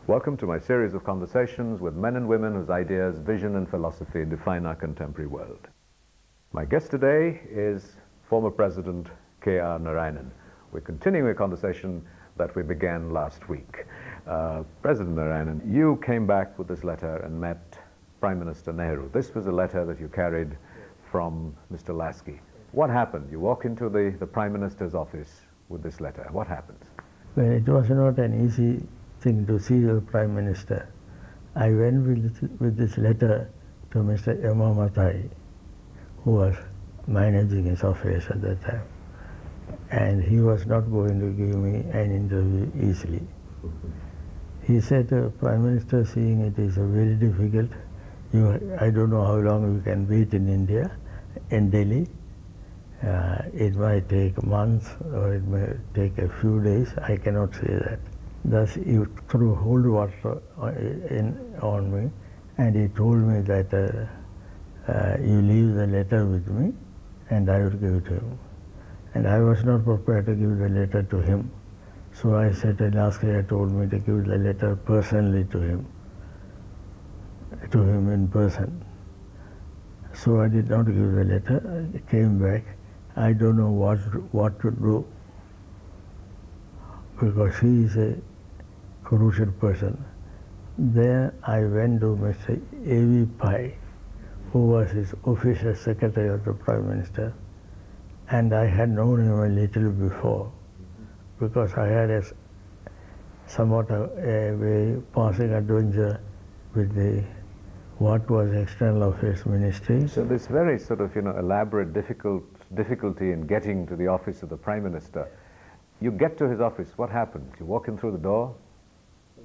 Welcome to my series of conversations with men and women whose ideas, vision and philosophy define our contemporary world. My guest today is former President K.R. Narayanan. We're continuing a conversation that we began last week. President Narayanan, you came back with this letter and met Prime Minister Nehru. This was a letter that you carried from Mr. Lasky. What happened? You walk into the Prime Minister's office with this letter. What happens? Well, it was not an easy thing to see the Prime Minister. I went with this letter to Mr. Matai, who was managing his affairs at that time. And he was not going to give me an interview easily. He said, Prime Minister, seeing it is very difficult. I don't know how long you can wait in India, in Delhi. It might take months or it may take a few days. I cannot say that. Thus, he threw cold water on me, and he told me that you leave the letter with me and I will give it to him. And I was not prepared to give the letter to him. So I said, lastly I told me to give the letter personally to him in person. So I did not give the letter. I came back. I don't know what to do, because he is a crucial person. There I went to Mr. A.V. Pai, who was his official secretary of the Prime Minister, and I had known him a little before, because I had somewhat a very passing adventure with what was External Affairs Ministry. So this very sort of, elaborate difficulty in getting to the office of the Prime Minister. You get to his office, what happens? You walk in through the door,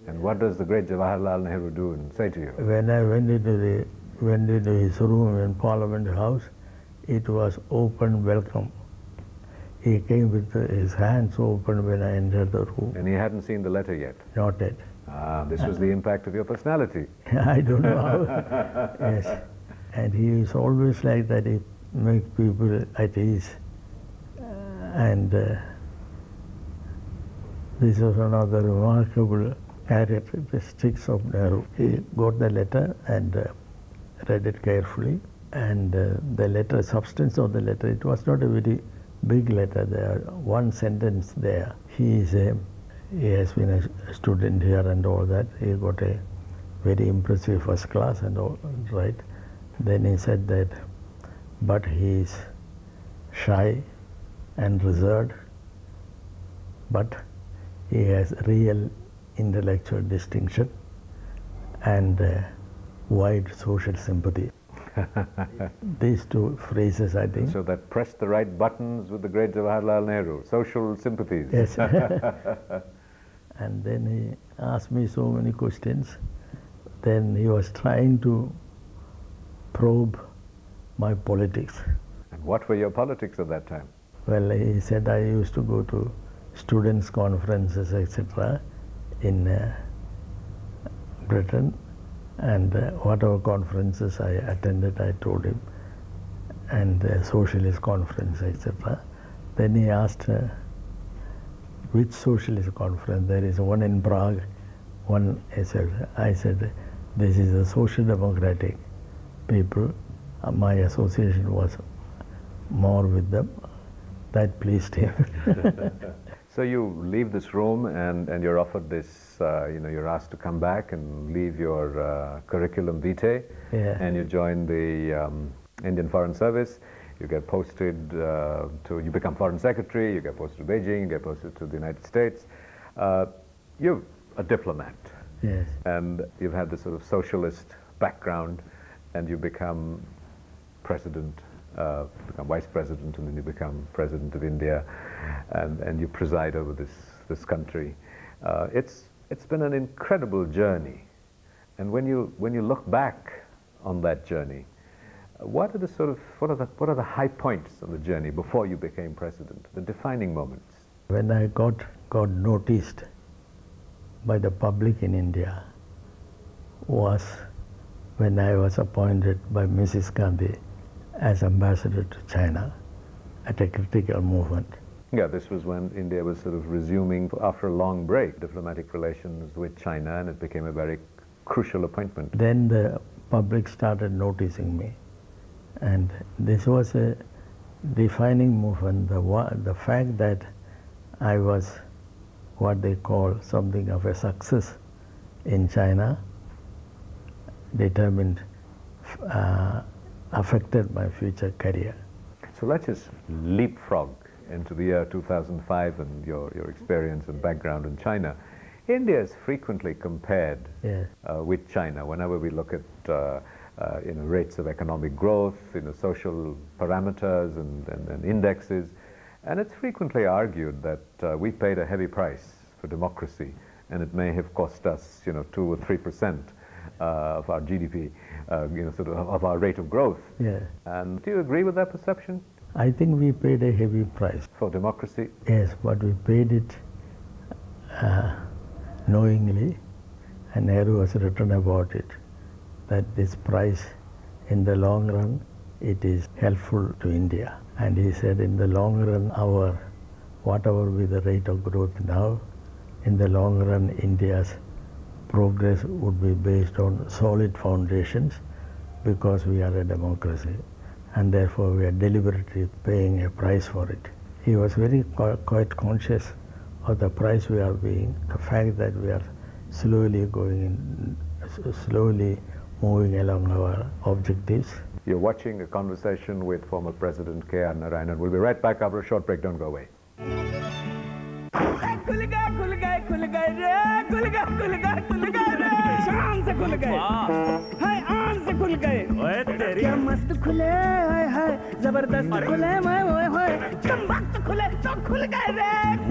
and what does the great Jawaharlal Nehru do and say to you? When I went into his room in Parliament House, it was open welcome. He came with his hands open when I entered the room. And he hadn't seen the letter yet? Not yet. Ah, this was the impact of your personality. I don't know how. Yes. And he is always like that. He makes people at ease. And this was another remarkable characteristics of Nehru. He got the letter and read it carefully. And the letter, substance of the letter, it was not a very big letter. There, one sentence there. He has been a student here and all that. He got a very impressive first class and all, right? Then he said that, but he is shy and reserved, but he has real intellectual distinction and wide social sympathy. These two phrases, I think. So that pressed the right buttons with the great Jawaharlal Nehru, social sympathies. Yes. And then he asked me so many questions. Then he was trying to probe my politics. And what were your politics at that time? Well, he said I used to go to students' conferences, etc. in Britain, and whatever conferences I attended, I told him, and socialist conference, etc. Then he asked, which socialist conference? There is one in Prague, one. I said, this is a social democratic people. My association was more with them. That pleased him. So you leave this room and you're offered this, you're asked to come back and leave your curriculum vitae, Yeah. and you join the Indian Foreign Service. You get posted you become Foreign Secretary, you get posted to Beijing, you get posted to the United States. You're a diplomat. Yes. And you've had this sort of socialist background, and you become president, become vice president, and then you become president of India, and you preside over this country. It's been an incredible journey, and when you look back on that journey, what are the high points of the journey before you became president, the defining moments? When I got noticed by the public in India was when I was appointed by Mrs. Gandhi as ambassador to China at a critical moment. Yeah, this was when India was sort of resuming, after a long break, diplomatic relations with China, and it became a very crucial appointment. Then the public started noticing me, and this was a defining movement. The fact that I was what they call something of a success in China affected my future career. So let's just leapfrog into the year 2005 and your experience and background in China. India is frequently compared Yes. with China whenever we look at rates of economic growth, social parameters and indexes, and it's frequently argued that we paid a heavy price for democracy, and it may have cost us 2 or 3% of our GDP, of our rate of growth. Yes. And do you agree with that perception? I think we paid a heavy price. For democracy? Yes, but we paid it knowingly, and Nehru has written about it, that this price, in the long run, it is helpful to India. And he said, in the long run, whatever be the rate of growth now, in the long run, India's progress would be based on solid foundations, because we are a democracy, and therefore we are deliberately paying a price for it. He was quite conscious of the price we are paying, the fact that we are slowly moving along our objectives. You're watching a conversation with former President K.R. Narayanan. We'll be right back after a short break. Don't go away.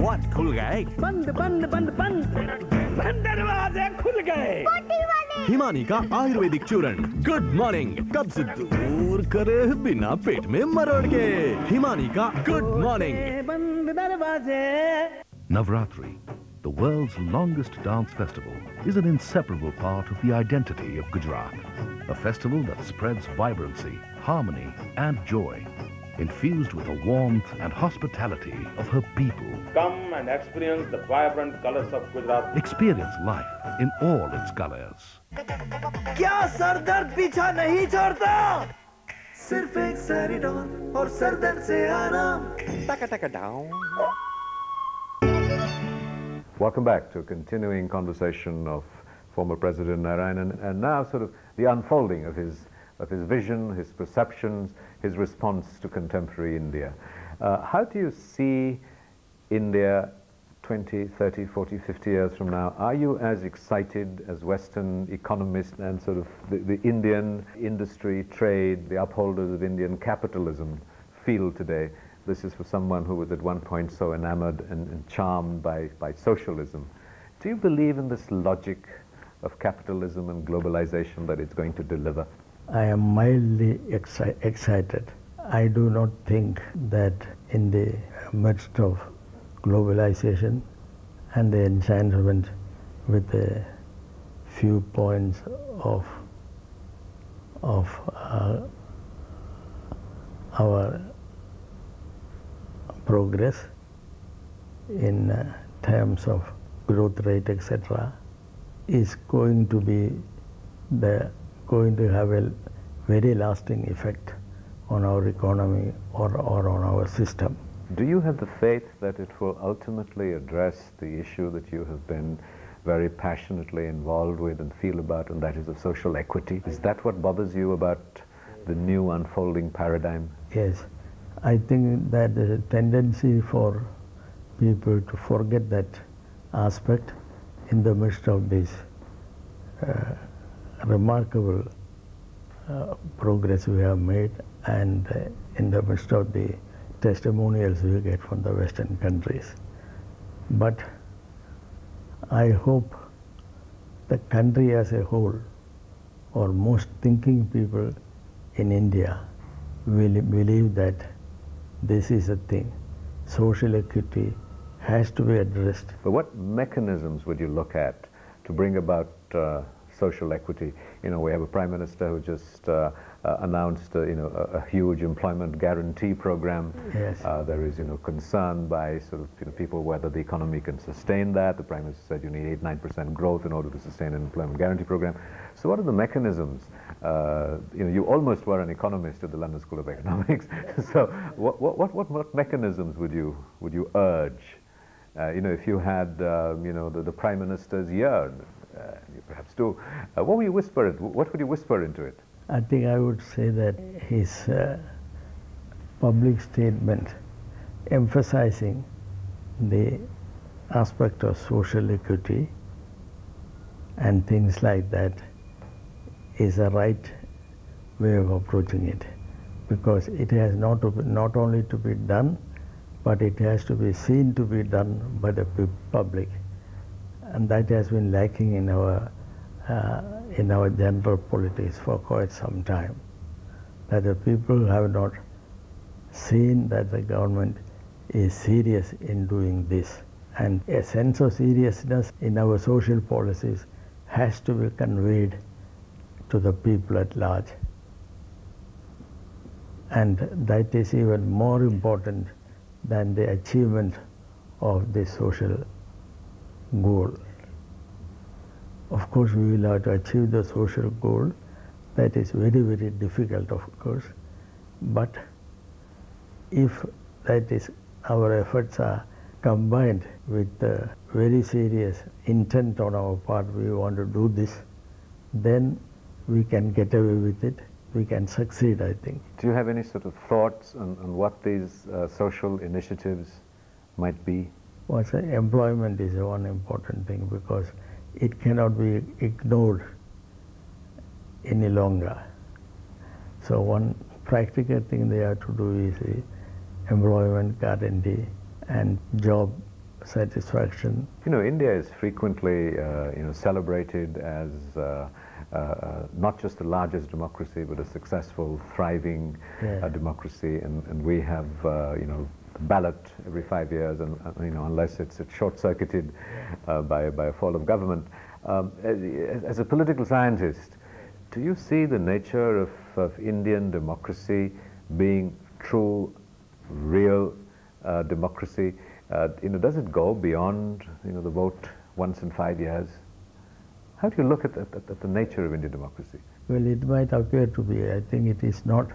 What खुल गए? हिमानी का आयुर्वेदिक चूर्ण good morning कब्ज दूर करे बिना पेट में मरोड़ के हिमानी का good morning Navratri, the world's longest dance festival, is an inseparable part of the identity of Gujarat. A festival that spreads vibrancy, harmony and joy, infused with the warmth and hospitality of her people. Come and experience the vibrant colors of Gujarat. Experience life in all its colors. क्या sir दर्द पीछा नहीं छोड़ता सिर्फ एक सैरिडॉन और sir दर्द से आराम टका टका down. Welcome back to a continuing conversation of former President Narayanan, and now sort of the unfolding of his vision, his perceptions, his response to contemporary India. How do you see India 20, 30, 40, 50 years from now? Are you as excited as Western economists and sort of the Indian industry, trade, the upholders of Indian capitalism feel today? This is for someone who was at one point so enamored and charmed by socialism. Do you believe in this logic of capitalism and globalization that it's going to deliver? I am mildly excited. I do not think that in the midst of globalization and the enchantment with a few points of our progress in terms of growth rate, etc., is going to have a very lasting effect on our economy or on our system. Do you have the faith that it will ultimately address the issue that you have been very passionately involved with and feel about, and that is of social equity? Is that what bothers you about the new unfolding paradigm? Yes. I think that there is a tendency for people to forget that aspect in the midst of this remarkable progress we have made, and in the midst of the testimonials we get from the Western countries. But I hope the country as a whole, or most thinking people in India, will believe that this is a thing. Social equity has to be addressed. But what mechanisms would you look at to bring about social equity. We have a Prime Minister who just announced a huge employment guarantee program. Yes. There is concern by sort of people whether the economy can sustain that. The Prime Minister said you need 8-9% growth in order to sustain an employment guarantee program. So what are the mechanisms? You almost were an economist at the London School of Economics. So what mechanisms would you urge? If you had the Prime Minister's year, you perhaps do. What would you whisper into it? I think I would say that his public statement emphasizing the aspect of social equity and things like that is a right way of approaching it, because it has not only to be done, but it has to be seen to be done by the public, and that has been lacking in our general politics for quite some time. That the people have not seen that the government is serious in doing this, and a sense of seriousness in our social policies has to be conveyed to the people at large, and that is even more important than the achievement of the social goal. Of course, we will have to achieve the social goal. That is very, very difficult, of course. But if that is, our efforts are combined with the very serious intent on our part, we want to do this, then we can get away with it. We can succeed, I think. Do you have any sort of thoughts on what these social initiatives might be? Well, employment is one important thing, because it cannot be ignored any longer. So one practical thing they have to do is employment guarantee and job satisfaction. India is frequently celebrated as not just the largest democracy, but a successful, thriving democracy, and we have ballot every 5 years, and unless it's short-circuited by a fall of government. As a political scientist, do you see the nature of Indian democracy being true, real democracy? Does it go beyond the vote once in 5 years? How do you look at the nature of Indian democracy? Well, it might appear to be. I think it is not.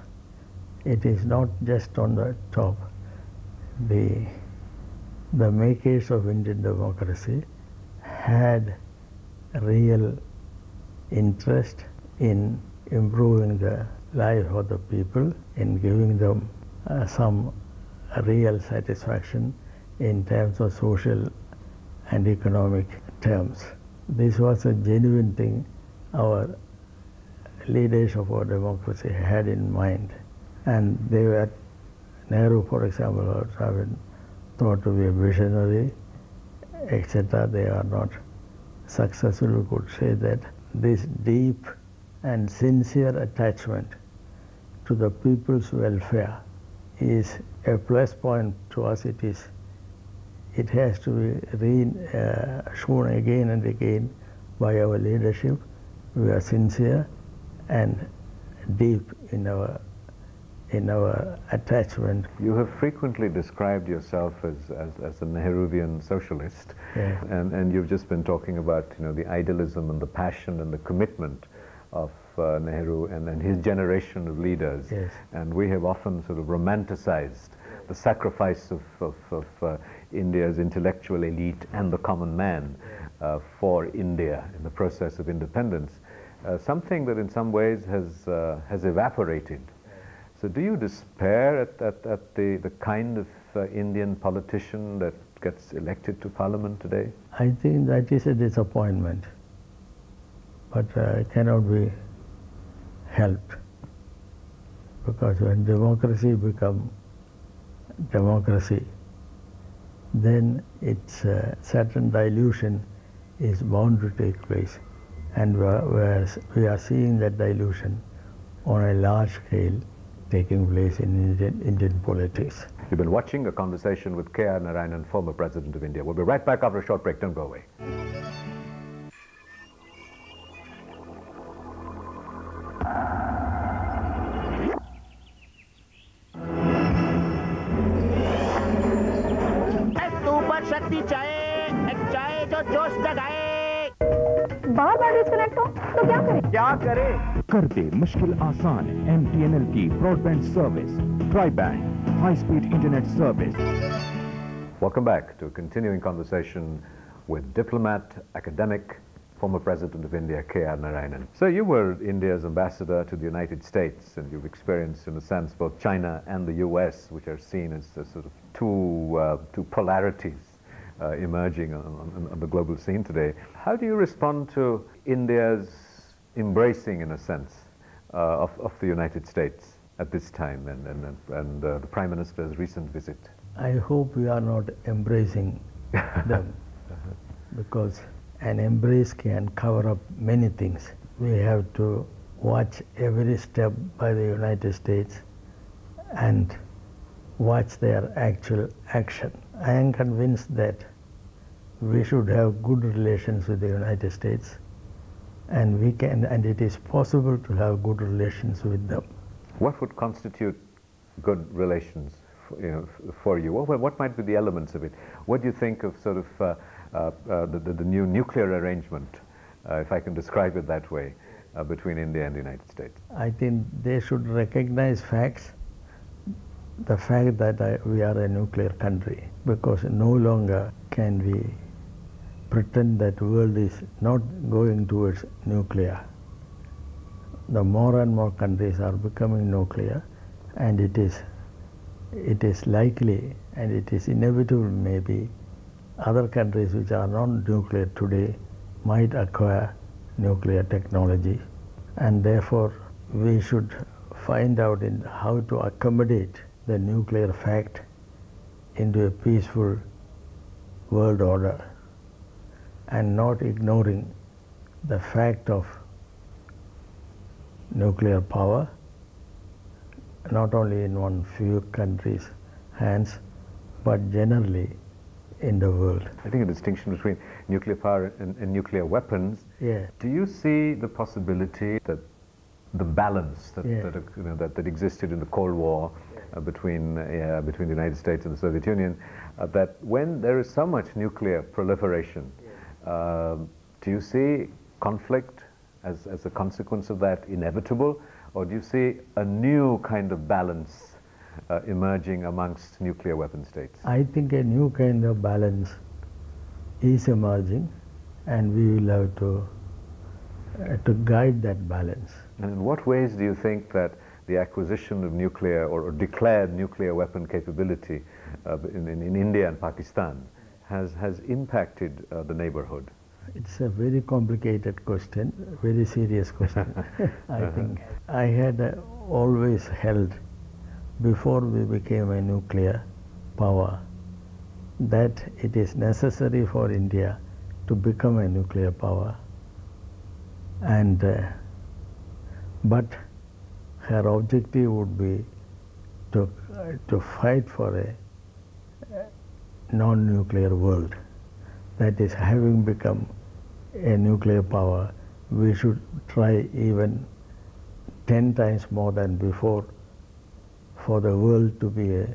It is not just on the top. The makers of Indian democracy had real interest in improving the life of the people, in giving them some real satisfaction in terms of social and economic terms. This was a genuine thing our leaders of our democracy had in mind, and they were, Nehru, for example, was often thought to be a visionary, etc. They are not successful. We could say that this deep and sincere attachment to the people's welfare is a plus point to us. It has to be shown again and again by our leadership. We are sincere and deep in our attachment. You have frequently described yourself as a Nehruvian socialist, Yeah. and you've just been talking about the idealism and the passion and the commitment of Nehru and his generation of leaders. Yes. And we have often sort of romanticized the sacrifice of India's intellectual elite and the common man for India in the process of independence, something that in some ways has evaporated. So do you despair at the kind of Indian politician that gets elected to parliament today? I think that is a disappointment, but cannot be helped, because when democracy becomes democracy, then its certain dilution is bound to take place, and whereas we are seeing that dilution on a large scale taking place in Indian politics. You've been watching a conversation with K.R. Narayanan, former President of India. We'll be right back after a short break. Don't go away. Bar bar disconnect हो तो क्या करें? क्या करें? कर दे मुश्किल आसान MTNL की broadband service triband high speed internet service. Welcome back to a continuing conversation with diplomat, academic, former President of India, K.R. Narayanan. So you were India's ambassador to the United States, and you've experienced, in a sense, both China and the U.S., which are seen as sort of two polarities emerging on the global scene today. How do you respond to India's embracing, in a sense, of the United States at this time, and the Prime Minister's recent visit? I hope we are not embracing them, because an embrace can cover up many things. We have to watch every step by the United States and watch their actual action. I am convinced that we should have good relations with the United States, and it is possible to have good relations with them. What would constitute good relations for you? What might be the elements of it? What do you think of sort of the new nuclear arrangement, if I can describe it that way, between India and the United States? I think they should recognize facts, the fact that we are a nuclear country, because no longer can we pretend that the world is not going towards nuclear. The more and more countries are becoming nuclear, and it is likely and it is inevitable maybe other countries which are non-nuclear today might acquire nuclear technology, and therefore we should find out how to accommodate the nuclear fact into a peaceful world order, and not ignoring the fact of nuclear power, not only in one few countries' hands, but generally in the world. I think a distinction between nuclear power and nuclear weapons. Yeah. Do you see the possibility that the balance that existed in the Cold War between the United States and the Soviet Union, that when there is so much nuclear proliferation, do you see conflict as a consequence of that inevitable, or do you see a new kind of balance emerging amongst nuclear weapon states? I think a new kind of balance is emerging, and we will have to guide that balance. And in what ways do you think that the acquisition of nuclear or declared nuclear weapon capability in India and Pakistan has impacted the neighborhood? It's a very complicated question, very serious question. I think I had always held, before we became a nuclear power, that it is necessary for India to become a nuclear power, and but her objective would be to fight for a non-nuclear world. That is, having become a nuclear power, we should try even 10 times more than before for the world to be a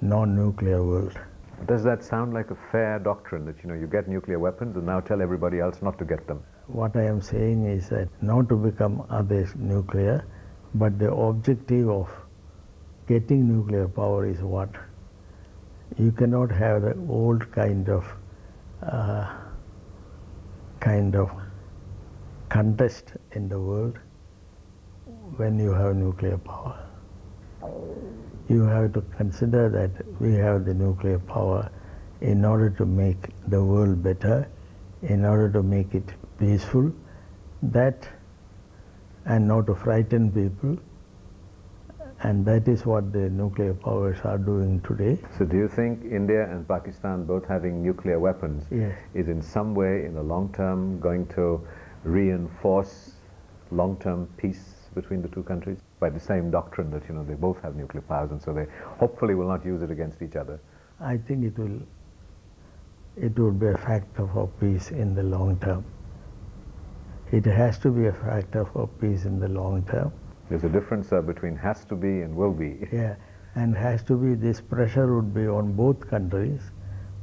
non-nuclear world. Does that sound like a fair doctrine, that you get nuclear weapons and now tell everybody else not to get them? What I am saying is that not to become others nuclear, but the objective of getting nuclear power is what? You cannot have the old kind of contest in the world when you have nuclear power. You have to consider that we have the nuclear power in order to make the world better, in order to make it peaceful, and not to frighten people. And that is what the nuclear powers are doing today. So do you think India and Pakistan both having nuclear weapons is in some way, in the long term, going to reinforce long-term peace between the two countries by the same doctrine that they both have nuclear powers, and so they hopefully will not use it against each other? I think it will be a factor for peace in the long term. It has to be a factor for peace in the long term. There's a difference between has to be and will be. Yeah, and has to be, this pressure would be on both countries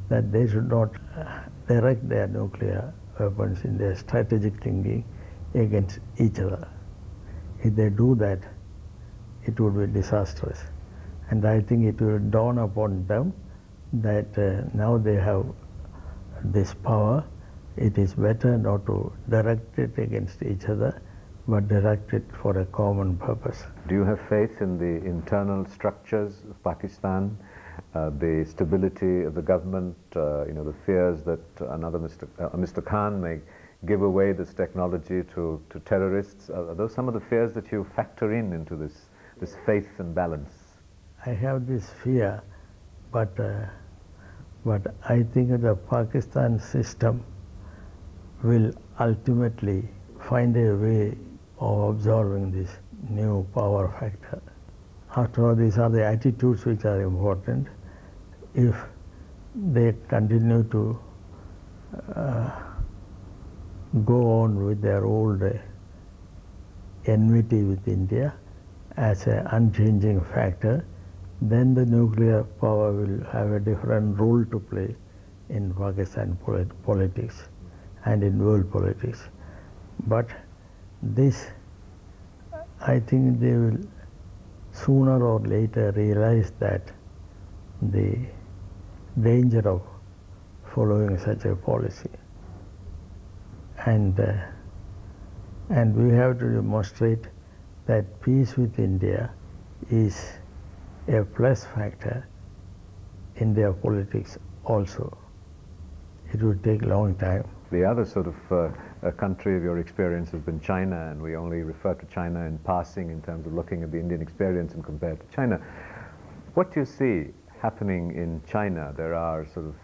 that they should not direct their nuclear weapons in their strategic thinking against each other. If they do that, it would be disastrous. And I think it will dawn upon them that now they have this power. It is better not to direct it against each other, but direct it for a common purpose. Do you have faith in the internal structures of Pakistan, the stability of the government, the fears that another Mr. Khan may give away this technology to terrorists? Are those some of the fears that you factor into this faith and balance? I have this fear, but I think the Pakistan system will ultimately find a way of absorbing this new power factor. After all, these are the attitudes which are important. If they continue to go on with their old enmity with India as an unchanging factor, then the nuclear power will have a different role to play in Pakistan politics and in world politics. But this, I think they will sooner or later realize that the danger of following such a policy. And we have to demonstrate that peace with India is a plus factor in their politics also. It will take a long time. The other sort of country of your experience has been China, and we only refer to China in passing in terms of looking at the Indian experience and compared to China. What do you see happening in China? There are sort of,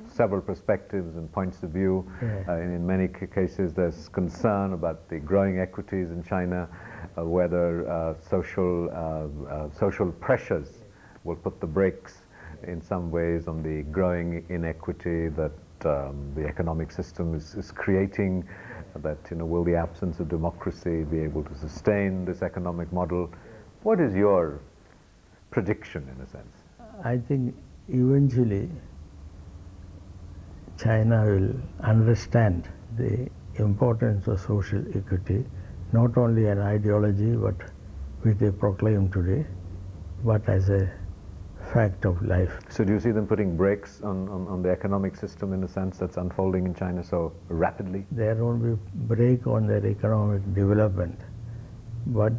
several perspectives and points of view. Yeah. In many cases there's concern about the growing equities in China, whether social pressures will put the brakes in some ways on the growing inequity that the economic system is creating, that will the absence of democracy be able to sustain this economic model? What is your prediction in a sense? I think eventually China will understand the importance of social equity, not only an ideology which they proclaim today, but as a fact of life. So do you see them putting brakes on the economic system in a sense that's unfolding in China so rapidly? There won't be break on their economic development, but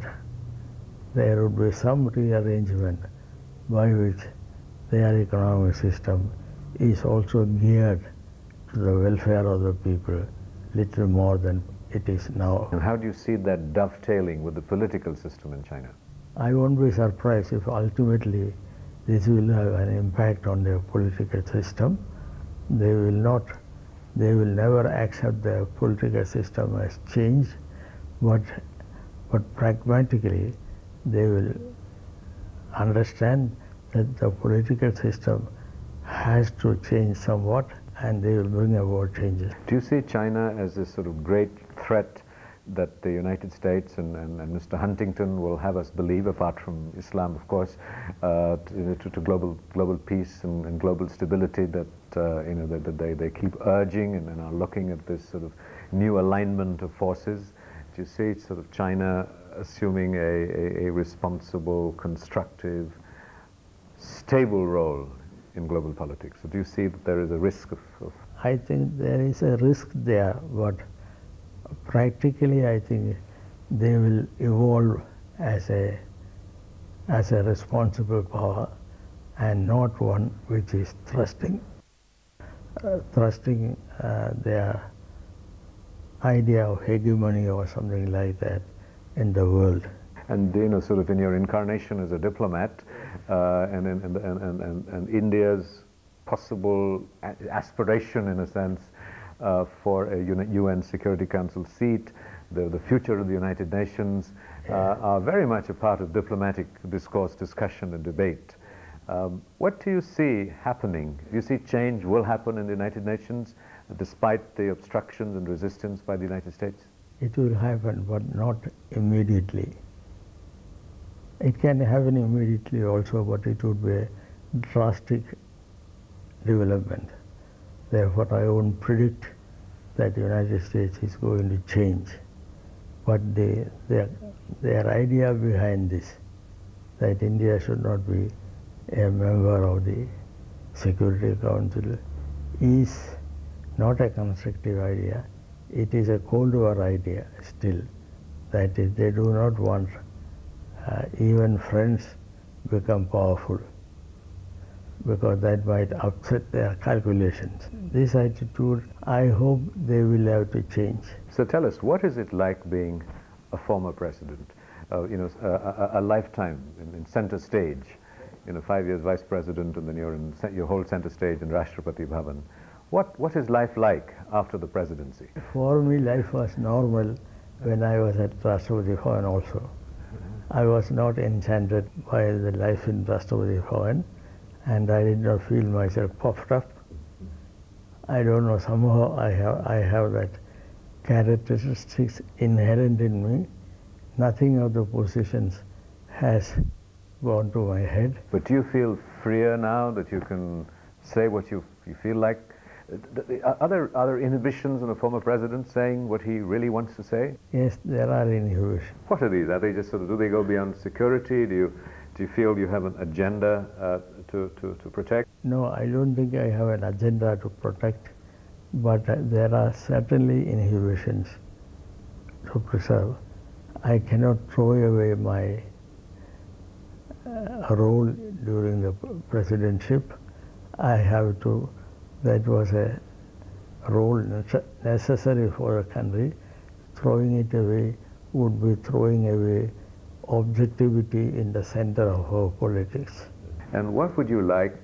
there would be some rearrangement by which their economic system is also geared to the welfare of the people little more than it is now. And how do you see that dovetailing with the political system in China? I won't be surprised if ultimately this will have an impact on their political system. They will never accept their political system as changed, but pragmatically they will understand that the political system has to change somewhat, and they will bring about changes. Do you see China as this sort of great threat that the United States and Mr. Huntington will have us believe, apart from Islam, of course, to global peace and global stability, that that they keep urging and are looking at this sort of new alignment of forces? Do you see sort of China assuming a responsible, constructive, stable role in global politics? So do you see that there is a risk of... I think there is a risk there, but practically I think they will evolve as a responsible power and not one which is thrusting their idea of hegemony or something like that in the world. And sort of in your incarnation as a diplomat, and India's possible aspiration, in a sense, for a UN Security Council seat, the future of the United Nations, are very much a part of diplomatic discourse, discussion, and debate. What do you see happening? Do you see change will happen in the United Nations, despite the obstructions and resistance by the United States? It will happen, but not immediately. It can happen immediately also, but it would be a drastic development. Therefore, I won't predict that the United States is going to change. But their idea behind this, that India should not be a member of the Security Council, is not a constructive idea. It is a Cold War idea still. That is, they do not want even friends become powerful, because that might upset their calculations. This attitude, I hope they will have to change. So tell us, what is it like being a former president? A lifetime in center stage, 5 years vice president, and then you hold center stage in Rashtrapati Bhavan. What is life like after the presidency? For me, life was normal when I was at Rashtrapati Bhavan also. I was not enchanted by the life in Rashtrapati Bhavan, and I did not feel myself puffed up. I don't know, somehow I have that characteristics inherent in me. Nothing of the positions has gone to my head. But do you feel freer now that you can say what you feel like? Are there inhibitions in a former president saying what he really wants to say? Yes, there are inhibitions. What are these? Are they just do they go beyond security? Do you feel you have an agenda to protect? No, I don't think I have an agenda to protect, but there are certainly inhibitions to preserve. I cannot throw away my role during the presidentship. I have to. That was a role necessary for a country. Throwing it away would be throwing away objectivity in the center of our politics. And what would you like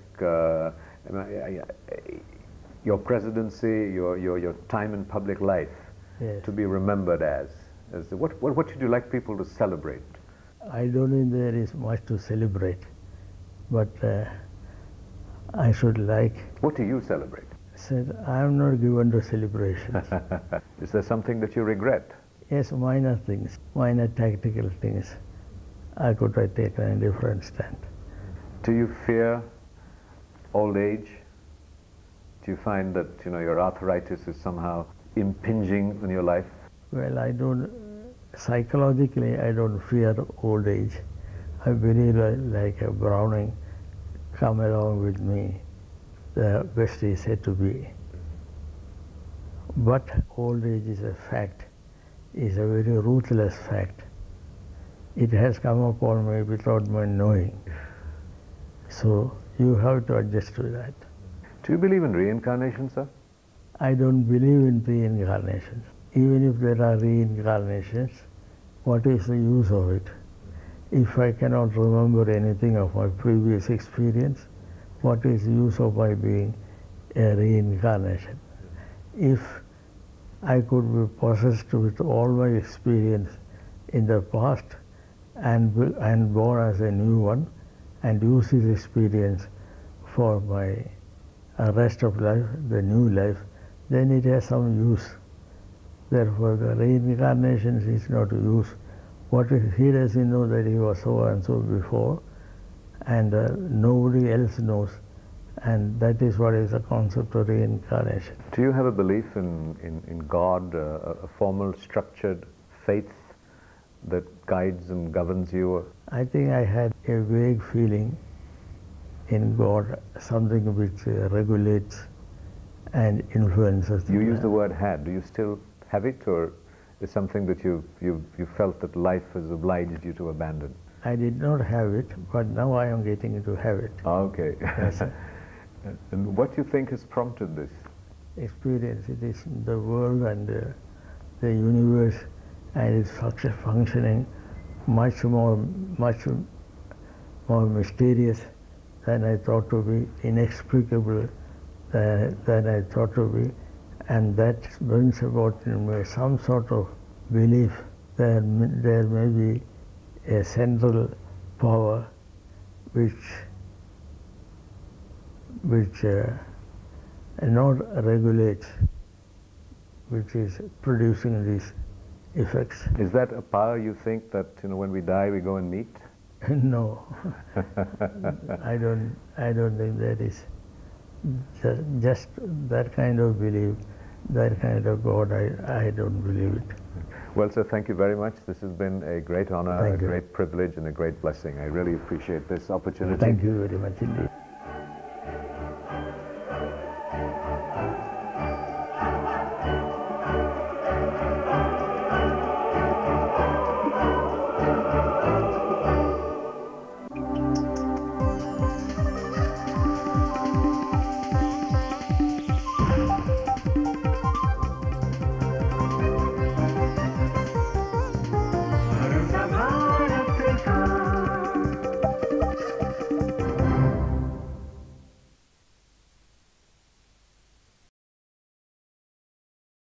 your presidency, your time in public life, yes, to be remembered as? What should you like people to celebrate? I don't think there is much to celebrate, but I should like... What do you celebrate? Said, I am not given to celebrations. Is there something that you regret? Yes, minor things, minor tactical things. I could have taken a different stand. Do you fear old age? Do you find that your arthritis is somehow impinging on your life? Well, I don't, psychologically I don't fear old age. I believe like a Browning, come along with me, the best is said to be. But old age is a fact, is a very ruthless fact. It has come upon me without my knowing. So you have to adjust to that. Do you believe in reincarnation, sir? I don't believe in reincarnations. Even if there are reincarnations, what is the use of it? If I cannot remember anything of my previous experience, what is the use of my being a reincarnation? If I could be possessed with all my experience in the past and born as a new one and use this experience for my rest of life, the new life, then it has some use. Therefore, the reincarnation is not use. What if he doesn't know that he was so and so before, and nobody else knows, and that is what is the concept of reincarnation. Do you have a belief in God, a formal, structured faith that guides and governs you? I think I had a vague feeling in God, something which regulates and influences. You use the word had. Do you still have it, or is something that you felt that life has obliged you to abandon? I did not have it, but now I am getting to have it. Okay. Yes, sir. And what do you think has prompted this? Experience. It is the world and the universe and its functioning much more mysterious than I thought to be, inexplicable than I thought to be, and that brings about in me some sort of belief that there may be a central power which not regulates, which is producing these effects. Is that a power you think that when we die we go and meet? No, I don't think that is just that kind of belief that kind of God, I don't believe it. Well, sir, thank you very much. This has been a great honor, Thank you. great privilege, and a great blessing. I really appreciate this opportunity. Thank you very much indeed.